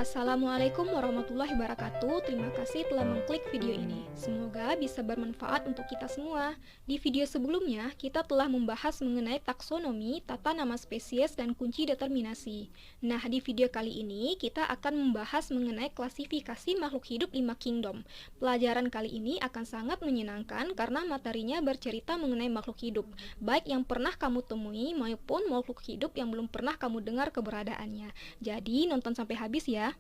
Assalamualaikum warahmatullahi wabarakatuh. Terima kasih telah mengklik video ini. Semoga bisa bermanfaat untuk kita semua. Di video sebelumnya, kita telah membahas mengenai taksonomi, tata nama spesies, dan kunci determinasi. Nah, di video kali ini, kita akan membahas mengenai klasifikasi makhluk hidup 5 kingdom. Pelajaran kali ini akan sangat menyenangkan karena materinya bercerita mengenai makhluk hidup, baik yang pernah kamu temui maupun makhluk hidup yang belum pernah kamu dengar keberadaannya. Jadi, nonton sampai habis ya.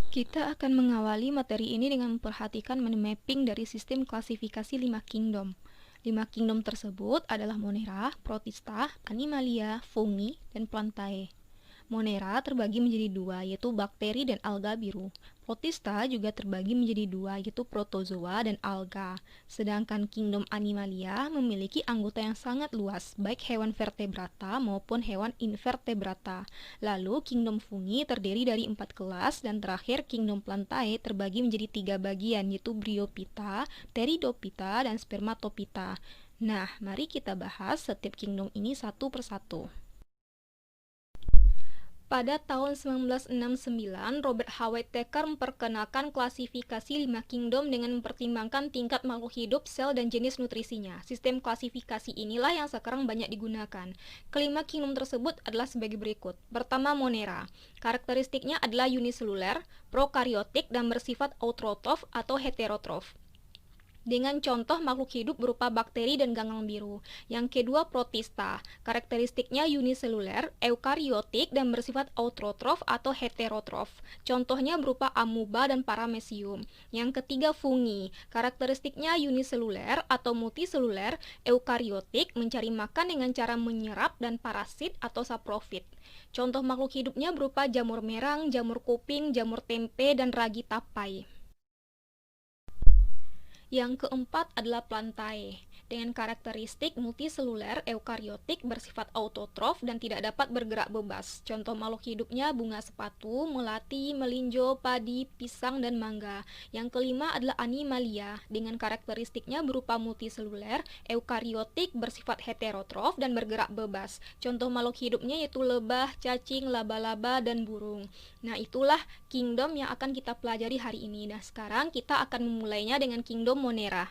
Kita akan mengawali materi ini dengan memperhatikan mapping dari sistem klasifikasi 5 kingdom. 5 kingdom tersebut adalah Monera, Protista, Animalia, Fungi, dan Plantae. Monera terbagi menjadi dua, yaitu bakteri dan alga biru. Protista juga terbagi menjadi dua, yaitu protozoa dan alga. Sedangkan kingdom Animalia memiliki anggota yang sangat luas, baik hewan vertebrata maupun hewan invertebrata. Lalu kingdom Fungi terdiri dari 4 kelas, dan terakhir kingdom Plantae terbagi menjadi 3 bagian, yaitu Bryophyta, Pteridophyta, dan Spermatophyta. Nah, mari kita bahas setiap kingdom ini satu persatu. Pada tahun 1969, Robert H. Whittaker memperkenalkan klasifikasi 5 kingdom dengan mempertimbangkan tingkat makhluk hidup, sel, dan jenis nutrisinya. Sistem klasifikasi inilah yang sekarang banyak digunakan. Kelima kingdom tersebut adalah sebagai berikut. Pertama, Monera. Karakteristiknya adalah uniseluler, prokaryotik, dan bersifat autotrof atau heterotrof, dengan contoh makhluk hidup berupa bakteri dan ganggang biru. Yang kedua, Protista. Karakteristiknya uniseluler, eukariotik, dan bersifat autotrof atau heterotrof. Contohnya berupa amuba dan paramecium. Yang ketiga, Fungi. Karakteristiknya uniseluler atau multiseluler, eukariotik, mencari makan dengan cara menyerap, dan parasit atau saprofit. Contoh makhluk hidupnya berupa jamur merang, jamur kuping, jamur tempe, dan ragi tapai. Yang keempat adalah Plantae, dengan karakteristik multiseluler eukariotik, bersifat autotrof, dan tidak dapat bergerak bebas. Contoh makhluk hidupnya bunga sepatu, melati, melinjo, padi, pisang, dan mangga. Yang kelima adalah Animalia, dengan karakteristiknya berupa multiseluler eukariotik, bersifat heterotrof, dan bergerak bebas. Contoh makhluk hidupnya yaitu lebah, cacing, laba-laba, dan burung. Nah, itulah kingdom yang akan kita pelajari hari ini. Nah, sekarang kita akan memulainya dengan kingdom Monera.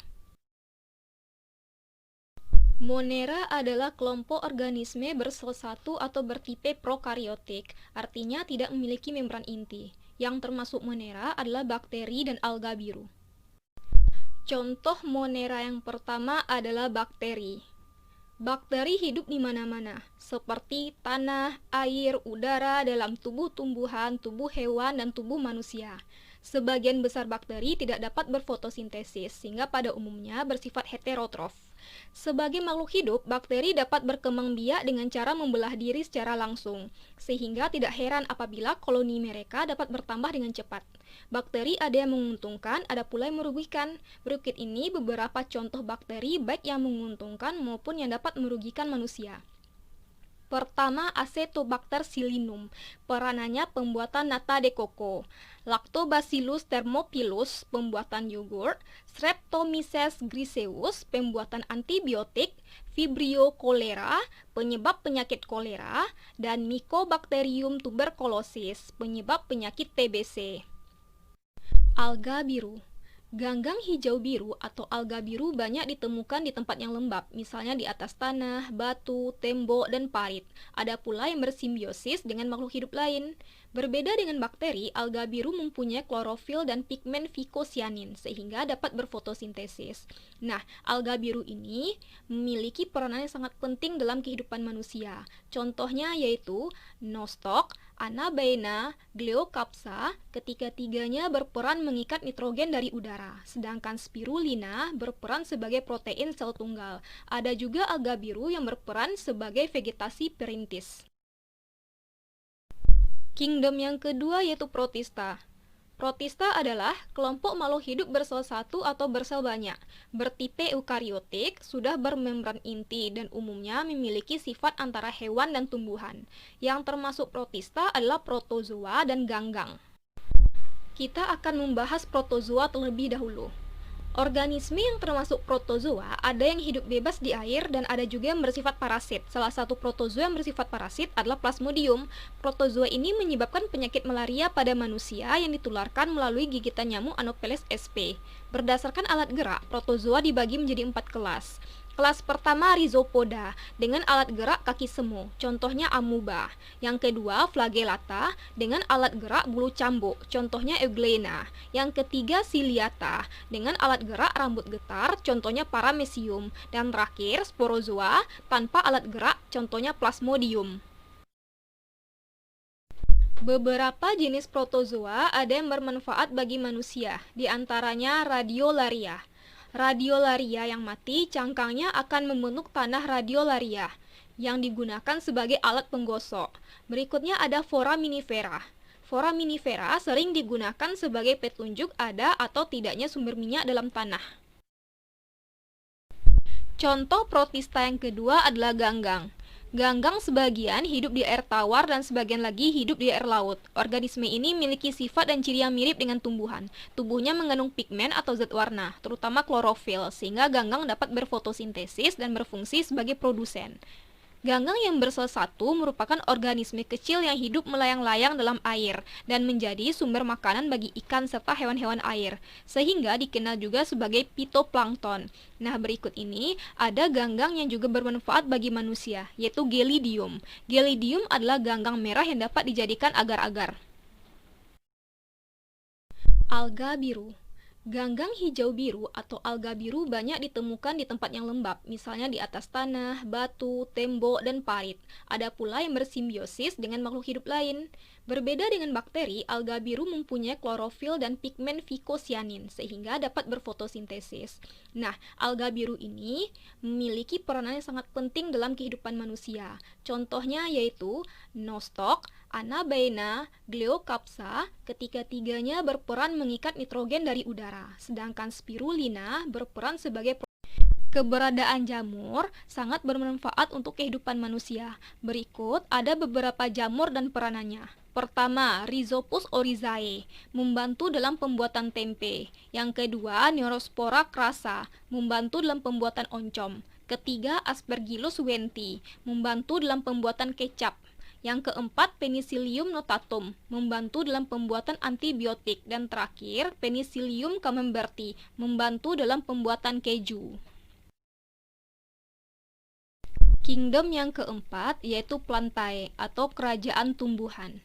Monera adalah kelompok organisme bersel satu atau bertipe prokaryotik, artinya tidak memiliki membran inti. Yang termasuk Monera adalah bakteri dan alga biru. Contoh Monera yang pertama adalah bakteri. Bakteri hidup di mana-mana, seperti tanah, air, udara, dalam tubuh tumbuhan, tubuh hewan, dan tubuh manusia. Sebagian besar bakteri tidak dapat berfotosintesis, sehingga pada umumnya bersifat heterotrof. Sebagai makhluk hidup, bakteri dapat berkembang biak dengan cara membelah diri secara langsung, sehingga tidak heran apabila koloni mereka dapat bertambah dengan cepat. Bakteri ada yang menguntungkan, ada pula yang merugikan. Berikut ini beberapa contoh bakteri baik yang menguntungkan maupun yang dapat merugikan manusia. Pertama, Acetobacter psilinum. Peranannya pembuatan nata de coco. Lactobacillus thermophilus, pembuatan yogurt. Streptomyces griseus, pembuatan antibiotik. Vibrio cholera, penyebab penyakit kolera. Dan Mycobacterium tuberculosis, penyebab penyakit TBC. Alga biru. Ganggang hijau biru atau alga biru banyak ditemukan di tempat yang lembab, misalnya di atas tanah, batu, tembok, dan parit. Ada pula yang bersimbiosis dengan makhluk hidup lain. Berbeda dengan bakteri, alga biru mempunyai klorofil dan pigmen phycocyanin, sehingga dapat berfotosintesis. Nah, alga biru ini memiliki peranan yang sangat penting dalam kehidupan manusia. Contohnya yaitu Nostoc, Anabaena, Gleocapsa, ketiga-tiganya berperan mengikat nitrogen dari udara, sedangkan Spirulina berperan sebagai protein sel tunggal. Ada juga alga biru yang berperan sebagai vegetasi perintis. Kingdom yang kedua yaitu Protista. Protista adalah kelompok makhluk hidup bersel satu atau bersel banyak, bertipe eukariotik, sudah bermembran inti, dan umumnya memiliki sifat antara hewan dan tumbuhan. Yang termasuk Protista adalah protozoa dan ganggang. Kita akan membahas protozoa terlebih dahulu. Organisme yang termasuk protozoa ada yang hidup bebas di air dan ada juga yang bersifat parasit. Salah satu protozoa yang bersifat parasit adalah Plasmodium. Protozoa ini menyebabkan penyakit malaria pada manusia yang ditularkan melalui gigitan nyamuk Anopheles sp. Berdasarkan alat gerak, protozoa dibagi menjadi 4 kelas. Kelas pertama Rhizopoda dengan alat gerak kaki semu, contohnya amuba. Yang kedua Flagellata dengan alat gerak bulu cambuk, contohnya Euglena. Yang ketiga Ciliata dengan alat gerak rambut getar, contohnya Paramecium. Dan terakhir Sporozoa tanpa alat gerak, contohnya Plasmodium. Beberapa jenis protozoa ada yang bermanfaat bagi manusia, di antaranya Radiolaria. Radiolaria yang mati, cangkangnya akan membentuk tanah radiolaria yang digunakan sebagai alat penggosok. Berikutnya ada Foraminifera. Foraminifera sering digunakan sebagai petunjuk ada atau tidaknya sumber minyak dalam tanah. Contoh protista yang kedua adalah ganggang. Ganggang sebagian hidup di air tawar dan sebagian lagi hidup di air laut. Organisme ini memiliki sifat dan ciri yang mirip dengan tumbuhan. Tubuhnya mengandung pigmen atau zat warna, terutama klorofil, sehingga ganggang dapat berfotosintesis dan berfungsi sebagai produsen. Ganggang yang bersel satu merupakan organisme kecil yang hidup melayang-layang dalam air dan menjadi sumber makanan bagi ikan serta hewan-hewan air, sehingga dikenal juga sebagai phytoplankton. Nah, berikut ini ada ganggang yang juga bermanfaat bagi manusia, yaitu Gelidium. Gelidium adalah ganggang merah yang dapat dijadikan agar-agar. Alga biru. Ganggang hijau biru atau alga biru banyak ditemukan di tempat yang lembab, misalnya di atas tanah, batu, tembok, dan parit. Ada pula yang bersimbiosis dengan makhluk hidup lain. Berbeda dengan bakteri, alga biru mempunyai klorofil dan pigmen phycocyanin, sehingga dapat berfotosintesis. Nah, alga biru ini memiliki peranan yang sangat penting dalam kehidupan manusia. Contohnya yaitu Nostoc, Anabaena, Gleocapsa, ketiga-tiganya berperan mengikat nitrogen dari udara, sedangkan Spirulina berperan sebagai keberadaan jamur sangat bermanfaat untuk kehidupan manusia. Berikut ada beberapa jamur dan peranannya. Pertama, Rhizopus oryzae, membantu dalam pembuatan tempe. Yang kedua, Neurospora crassa, membantu dalam pembuatan oncom. Ketiga, Aspergillus wenti, membantu dalam pembuatan kecap. Yang keempat, Penicillium notatum, membantu dalam pembuatan antibiotik. Dan terakhir, Penicillium camemberti, membantu dalam pembuatan keju. Kingdom yang keempat yaitu Plantae atau kerajaan tumbuhan.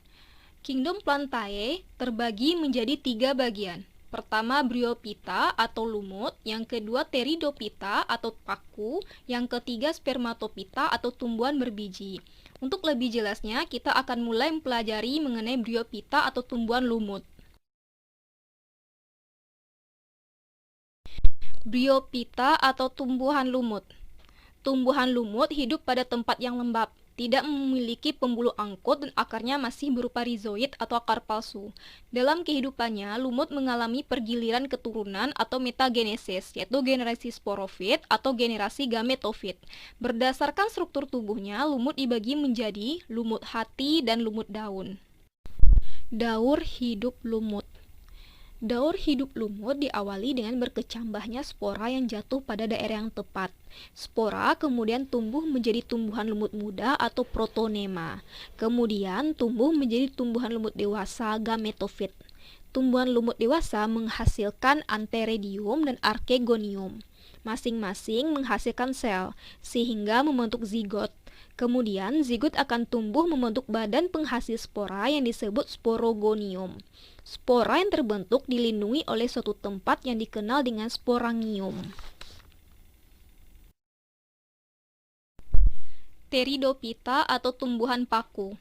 Kingdom Plantae terbagi menjadi 3 bagian. Pertama Bryophyta atau lumut, yang kedua Pteridophyta atau paku, yang ketiga Spermatophyta atau tumbuhan berbiji. Untuk lebih jelasnya, kita akan mulai mempelajari mengenai Bryophyta atau tumbuhan lumut. Bryophyta atau tumbuhan lumut. Tumbuhan lumut hidup pada tempat yang lembab, tidak memiliki pembuluh angkut dan akarnya masih berupa rizoid atau akar palsu. Dalam kehidupannya, lumut mengalami pergiliran keturunan atau metagenesis, yaitu generasi sporofit atau generasi gametofit. Berdasarkan struktur tubuhnya, lumut dibagi menjadi lumut hati dan lumut daun. Daur hidup lumut. Daur hidup lumut diawali dengan berkecambahnya spora yang jatuh pada daerah yang tepat. Spora kemudian tumbuh menjadi tumbuhan lumut muda atau protonema. Kemudian tumbuh menjadi tumbuhan lumut dewasa gametofit. Tumbuhan lumut dewasa menghasilkan antheridium dan archegonium. Masing-masing menghasilkan sel, sehingga membentuk zigot. Kemudian zigot akan tumbuh membentuk badan penghasil spora yang disebut sporogonium. Spora yang terbentuk dilindungi oleh suatu tempat yang dikenal dengan sporangium. Pteridophyta atau tumbuhan paku.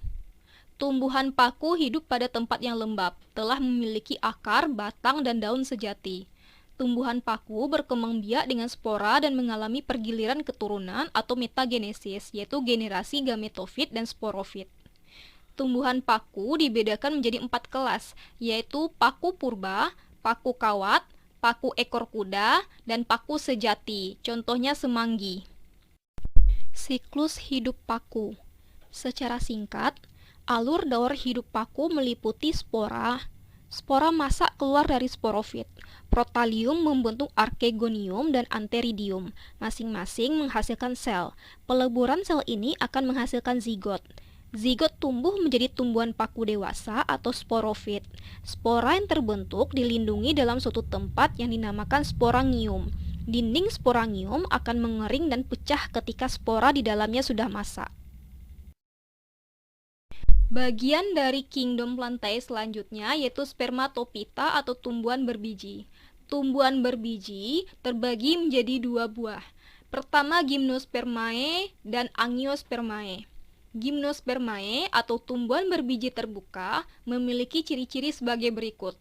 Tumbuhan paku hidup pada tempat yang lembab, telah memiliki akar, batang, dan daun sejati. Tumbuhan paku berkembang biak dengan spora dan mengalami pergiliran keturunan atau metagenesis, yaitu generasi gametofit dan sporofit. Tumbuhan paku dibedakan menjadi 4 kelas, yaitu paku purba, paku kawat, paku ekor kuda, dan paku sejati, contohnya semanggi. Siklus hidup paku. Secara singkat, alur daur hidup paku meliputi spora, Spora masak keluar dari sporofit. Protalium membentuk archegonium dan antheridium, masing-masing menghasilkan sel. Peleburan sel ini akan menghasilkan zigot. Zigot tumbuh menjadi tumbuhan paku dewasa atau sporofit. Spora yang terbentuk dilindungi dalam suatu tempat yang dinamakan sporangium. Dinding sporangium akan mengering dan pecah ketika spora di dalamnya sudah masak. Bagian dari kingdom Plantae selanjutnya yaitu spermatopita atau tumbuhan berbiji. Tumbuhan berbiji terbagi menjadi dua buah. Pertama Gymnospermae dan Angiospermae. Gymnospermae atau tumbuhan berbiji terbuka memiliki ciri-ciri sebagai berikut.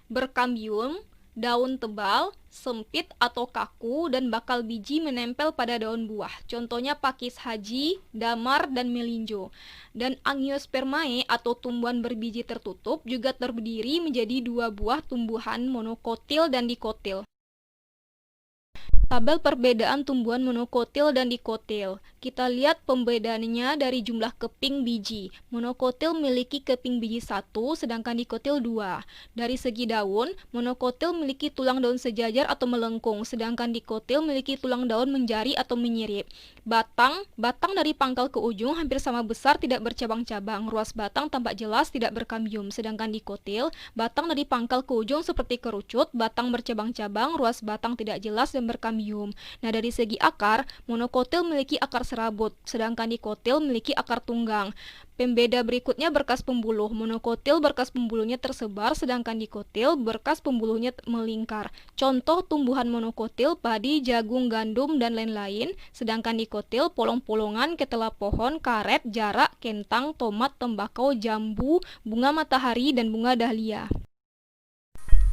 Berkambium, daun tebal, sempit atau kaku, dan bakal biji menempel pada daun buah. Contohnya pakis haji, damar, dan melinjo. Dan Angiospermae atau tumbuhan berbiji tertutup juga terdiri menjadi dua buah tumbuhan monokotil dan dikotil. Tabel perbedaan tumbuhan monokotil dan dikotil. Kita lihat pembedaannya dari jumlah keping biji. Monokotil memiliki keping biji 1, sedangkan dikotil 2. Dari segi daun, monokotil memiliki tulang daun sejajar atau melengkung, sedangkan dikotil memiliki tulang daun menjari atau menyirip. Batang dari pangkal ke ujung hampir sama besar, tidak bercabang-cabang. Ruas batang tampak jelas, tidak berkambium. Sedangkan dikotil, batang dari pangkal ke ujung seperti kerucut, batang bercabang-cabang, ruas batang tidak jelas dan berkambium. Nah, dari segi akar, monokotil memiliki akar serabut, sedangkan dikotil memiliki akar tunggang. Pembeda berikutnya berkas pembuluh. Monokotil berkas pembuluhnya tersebar, sedangkan dikotil berkas pembuluhnya melingkar. Contoh tumbuhan monokotil padi, jagung, gandum, dan lain-lain, sedangkan dikotil polong-polongan, ketela pohon, karet, jarak, kentang, tomat, tembakau, jambu, bunga matahari, dan bunga dahlia.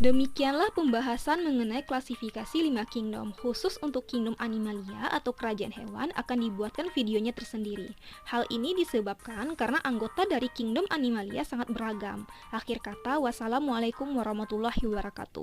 Demikianlah pembahasan mengenai klasifikasi 5 kingdom. Khusus untuk kingdom Animalia atau kerajaan hewan akan dibuatkan videonya tersendiri. Hal ini disebabkan karena anggota dari kingdom Animalia sangat beragam. Akhir kata, wassalamualaikum warahmatullahi wabarakatuh.